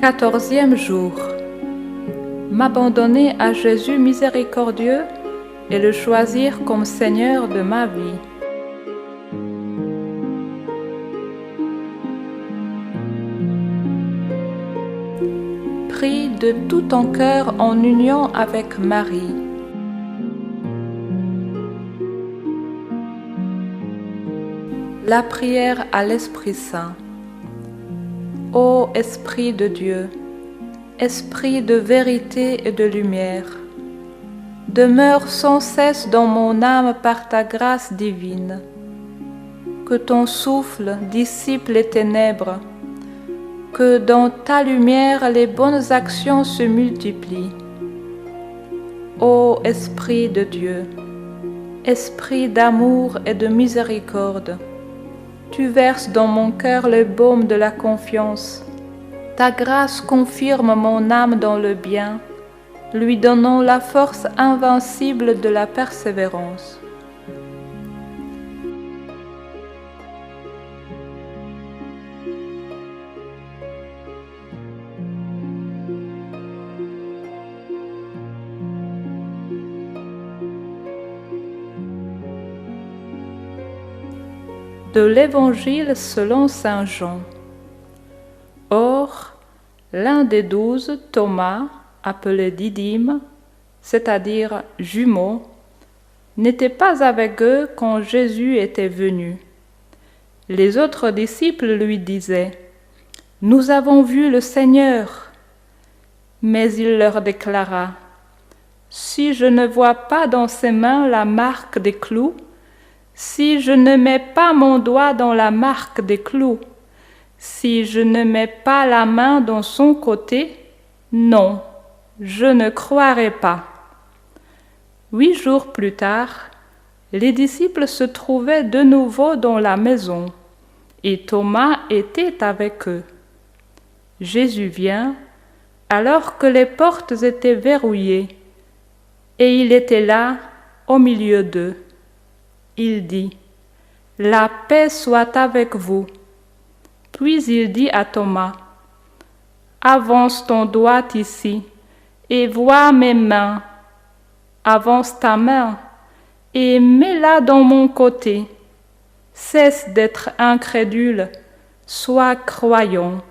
14e jour. M'abandonner à Jésus miséricordieux et le choisir comme Seigneur de ma vie. Prie de tout ton cœur en union avec Marie. La prière à l'Esprit Saint. Ô Esprit de Dieu, Esprit de vérité et de lumière, demeure sans cesse dans mon âme par ta grâce divine. Que ton souffle dissipe les ténèbres, que dans ta lumière les bonnes actions se multiplient. Ô Esprit de Dieu, Esprit d'amour et de miséricorde, tu verses dans mon cœur le baume de la confiance. Ta grâce confirme mon âme dans le bien, lui donnant la force invincible de la persévérance. De l'Évangile selon saint Jean. Or, l'un des 12, Thomas, appelé Didyme, c'est-à-dire jumeau, n'était pas avec eux quand Jésus était venu. Les autres disciples lui disaient : « Nous avons vu le Seigneur. » Mais il leur déclara : « Si je ne vois pas dans ses mains la marque des clous, si je ne mets pas mon doigt dans la marque des clous, si je ne mets pas la main dans son côté, non, je ne croirai pas. » 8 jours plus tard, les disciples se trouvaient de nouveau dans la maison, et Thomas était avec eux. Jésus vient, alors que les portes étaient verrouillées, et il était là, au milieu d'eux. Il dit : « La paix soit avec vous. » Puis il dit à Thomas : « Avance ton doigt ici, et vois mes mains. Avance ta main, et mets-la dans mon côté. Cesse d'être incrédule, sois croyant. »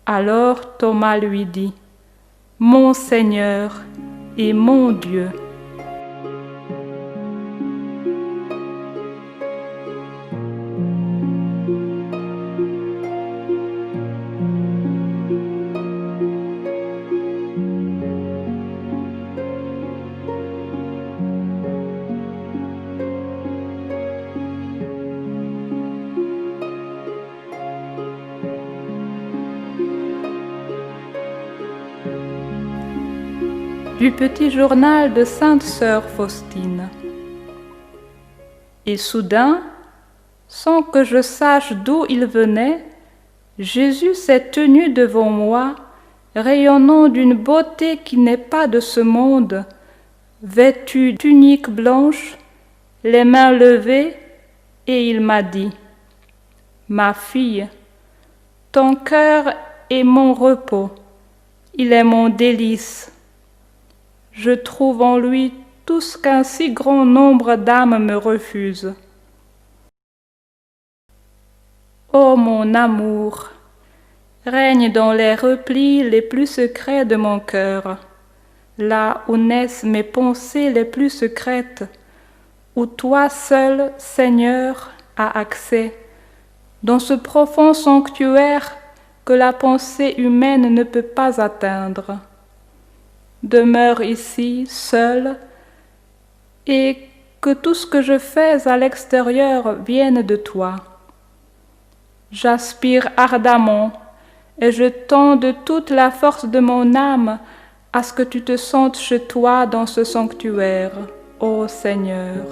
Alors Thomas lui dit : « Mon Seigneur et mon Dieu. » Du petit journal de Sainte Sœur Faustine. Et soudain, sans que je sache d'où il venait, Jésus s'est tenu devant moi, rayonnant d'une beauté qui n'est pas de ce monde, vêtu tunique blanche, les mains levées, et il m'a dit : « Ma fille, ton cœur est mon repos, il est mon délice. Je trouve en lui tout ce qu'un si grand nombre d'âmes me refusent. » Ô mon amour, règne dans les replis les plus secrets de mon cœur, là où naissent mes pensées les plus secrètes, où toi seul, Seigneur, as accès, dans ce profond sanctuaire que la pensée humaine ne peut pas atteindre. Demeure ici, seul, et que tout ce que je fais à l'extérieur vienne de toi. J'aspire ardemment, et je tends de toute la force de mon âme à ce que tu te sentes chez toi dans ce sanctuaire, ô Seigneur.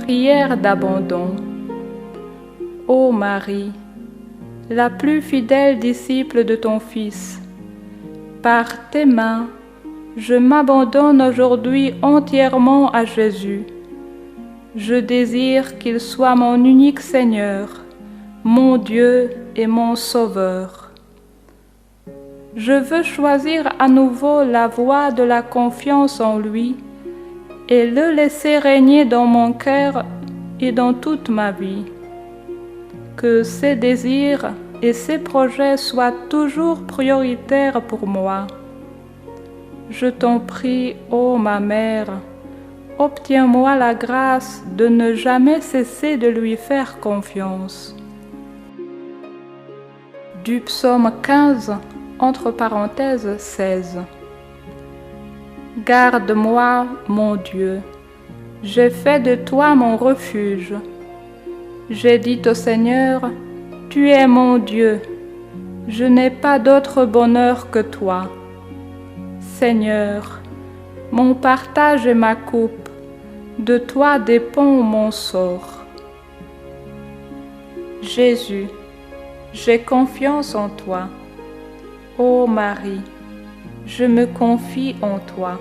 Prière d'abandon. Ô Marie, la plus fidèle disciple de ton Fils, par tes mains, je m'abandonne aujourd'hui entièrement à Jésus. Je désire qu'il soit mon unique Seigneur, mon Dieu et mon Sauveur. Je veux choisir à nouveau la voie de la confiance en lui et le laisser régner dans mon cœur et dans toute ma vie. Que ses désirs et ses projets soient toujours prioritaires pour moi. Je t'en prie, ô ma mère, obtiens-moi la grâce de ne jamais cesser de lui faire confiance. Du psaume 15, entre parenthèses 16. Garde-moi, mon Dieu, j'ai fait de toi mon refuge. J'ai dit au Seigneur, tu es mon Dieu, je n'ai pas d'autre bonheur que toi. Seigneur, mon partage et ma coupe, de toi dépend mon sort. Jésus, j'ai confiance en toi. Ô Marie, je me confie en toi.